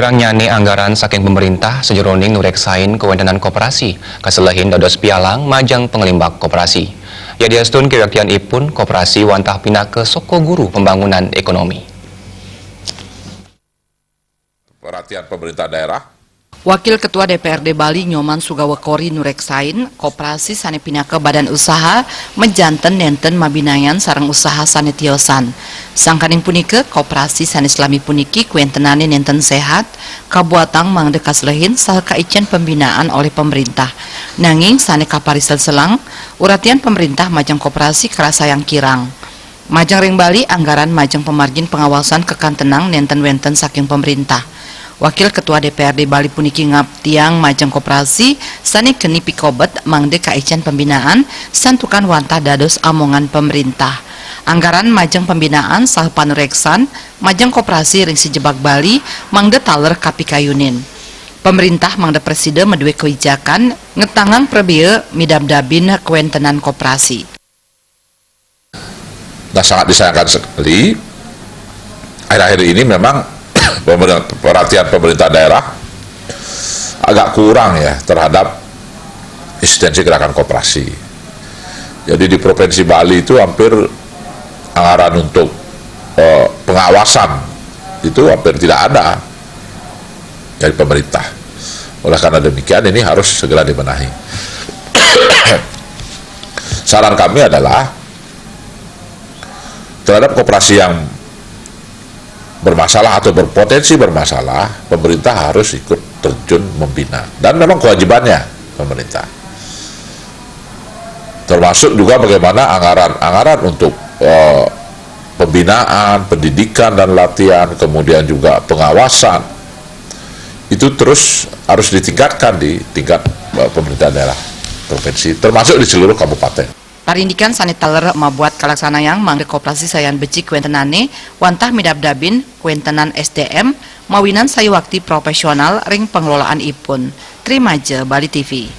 Kirangnya nih anggaran saking pemerintah sejeroning nureksain kewentenan koperasi, kaselahin dados pialang majang pengelimbak koperasi. Ya diastun kiraktian ipun koperasi wantah pindah ke soko guru pembangunan ekonomi. Perhatian pemerintah daerah. Wakil Ketua DPRD Bali Nyoman Sugawekori nureksain koperasi sane pindah ke badan usaha menjanten nenten mabinayan sareng usaha sane tiosan. Sangkaning punike koperasi sane selami puniki kuentenane nenten sehat kabuatang mangde kaslehin saha kaicen pembinaan oleh pemerintah. Nanging sane kaparisel selang uratian pemerintah majang koperasi kerasa yang kirang. Majang ring Bali anggaran majang pemargin pengawasan kekantenang nenten wenten saking pemerintah. Wakil Ketua DPRD Bali puniki ngaptiang majang koperasi sani keni pikobet mangde kaicen pembinaan santukan wantah dados amongan pemerintah. Anggaran majang pembinaan sah panureksan majang koperasi ring sijebak Bali mangde taler kapikayunin. Pemerintah mangde presiden medue kebijakan ngetangang prebie midab-dabin kewentenan koperasi. Nah, sangat disayangkan sekali akhir-akhir ini memang perhatian pemerintah daerah agak kurang ya terhadap eksistensi gerakan koperasi. Jadi di Provinsi Bali itu hampir anggaran untuk pengawasan itu hampir tidak ada dari pemerintah. Oleh karena demikian ini harus segera dibenahi. Saran kami adalah terhadap koperasi yang bermasalah atau berpotensi bermasalah, pemerintah harus ikut terjun membina, dan memang kewajibannya pemerintah. Termasuk juga bagaimana anggaran untuk pembinaan, pendidikan dan latihan, kemudian juga pengawasan itu terus harus ditingkatkan di tingkat pemerintah daerah provinsi, termasuk di seluruh kabupaten. Parindikan sanitaler mabuat kalaksanayang mangde koperasi sayan beci kuentenane wantah midab-dabin kuentenan SDM mawinan sayuwakti profesional ring pengelolaan ipun. Terima je Bali TV.